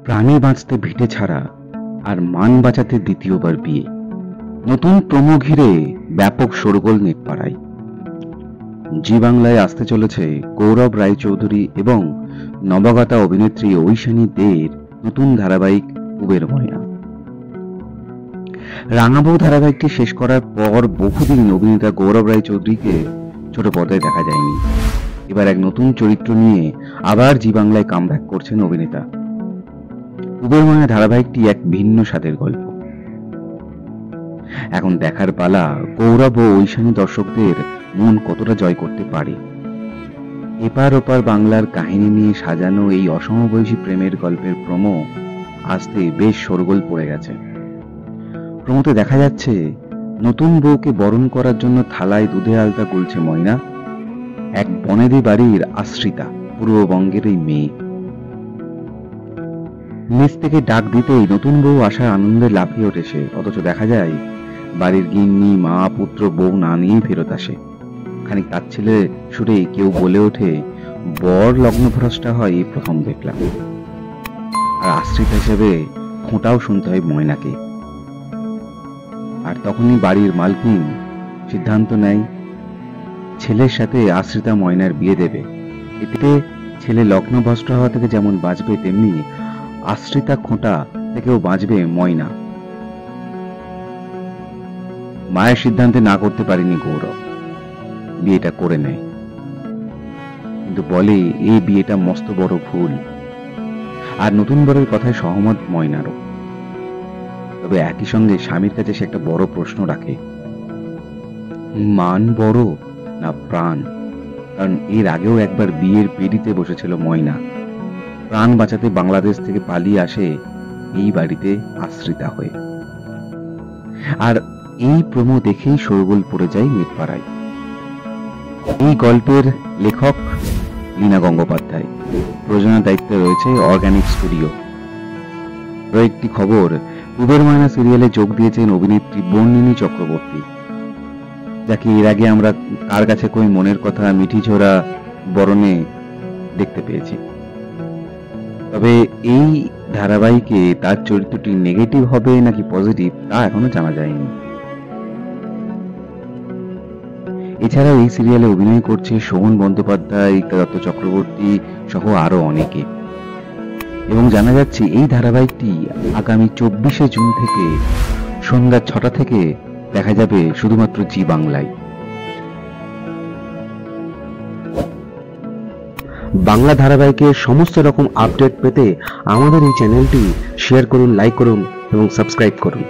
প্রাণী বাঁচতে ভিটে ছাড়া আর মান বাঁচাতে দ্বিতীয়বার বিয়ে। নতুন প্রোমো ঘিরে ব্যাপক শোরগোল নেটপাড়ায়। জি বাংলায় আসতে চলেছে গৌরব রায়চৌধুরী এবং নবাগতা অভিনেত্রী ঐশানী দের নতুন ধারাবাহিক কুবের ময়না। রাঙাবউ ধারাবাহিকটি শেষ করার পর বহুদিন অভিনেতা গৌরব রায়চৌধুরীকে ছোট পর্দায় দেখা যায়নি। এবার এক নতুন চরিত্র নিয়ে আবার জি বাংলায় কামব্যাক করছেন অভিনেতা। কুবের ময়না ধারাবাহিকটি এক ভিন্ন স্বাদের গল্প। এখন দেখার পালা গৌরব ও ঐশানী দর্শকদের মন কতটা জয় করতে পারে। এপার ওপার বাংলার কাহিনী নিয়ে সাজানো এই অসমবয়সী প্রেমের গল্পের প্রোমো আসতে বেশ শোরগোল পড়ে গেছে। প্রোমোতে দেখা যাচ্ছে নতুন বউকে বরণ করার জন্য থালায় দুধে আলতা গুলছে ময়না, এক বনেদি বাড়ির আশ্রিতা পূর্ববঙ্গের এই মেয়ে। নিচ থেকে ডাক দিতেই নতুন বউ আসার আনন্দে লাফিয়ে ওঠে, অথচ দেখা যায় বাড়ির গিন্নি, মা, পুত্র, বউ না নিয়েই ফেরত আসে। খানিক তাচ্ছিল্যে সুরে কেউ বলে ওঠে, বর লগ্নভ্রষ্টা হয় এই প্রথম দেখলাম। আর আশ্রিতা হিসেবে খোঁটাও শুনতে হয় ময়নাকে। আর তখনই বাড়ির মালকিন সিদ্ধান্ত নেয় ছেলের সাথে আশ্রিতা ময়নার বিয়ে দেবে। এতে ছেলে লগ্নভ্রষ্ট হওয়া থেকে যেমন বাঁচবে, তেমনি আশ্রিতা খোঁটা থেকেও বাঁচবে ময়না। মায়ের সিদ্ধান্তে না করতে পারেনি গৌরব, বিয়েটা করে নেয়। কিন্তু বলে এই বিয়েটা মস্ত বড় ভুল। আর নতুন বরের কথায় সহমত ময়নারও। তবে একই সঙ্গে স্বামীর কাছে সে একটা বড় প্রশ্ন রাখে, মান বড় না প্রাণ? কারণ এর আগেও একবার বিয়ের পিঁড়িতে বসেছিল ময়না। প্রাণ বাঁচাতে বাংলাদেশ থেকে পালিয়ে আসে এই বাড়িতে আশ্রিতা হয়ে। আর এই প্রোমো দেখেই শোরগোল পড়ে যায় নেটপাড়ায়। এই গল্পের লেখক লীনা গঙ্গোপাধ্যায়, প্রযোজনার দায়িত্বে রয়েছে অর্গানিক স্টুডিও। একটি খবর, কুবের ময়না সিরিয়ালে যোগ দিয়েছেন অভিনেত্রী বর্ণিনী চক্রবর্তী, যাকে এর আগে আমরা কার কাছে কই মনের কথা, মিঠি ঝোরা, বরণে দেখতে পেয়েছি। তবে এই ধারাবাহিকে তার চরিত্রটি নেগেটিভ হবে নাকি পজিটিভ তা এখনো জানা যায়নি। এছাড়াও এই সিরিয়ালে অভিনয় করছে শোভন বন্দ্যোপাধ্যায়, দত্ত চক্রবর্তী সহ আরো অনেকে। এবং জানা যাচ্ছে এই ধারাবাহিকটি আগামী 24শে জুন থেকে সন্ধ্যা 6টা থেকে দেখা যাবে শুধুমাত্র জি বাংলায়। বাংলা ধারাবাহিকের সমস্ত রকম আপডেট পেতে আমাদের এই চ্যানেলটি শেয়ার করুন, লাইক করুন এবং সাবস্ক্রাইব করুন।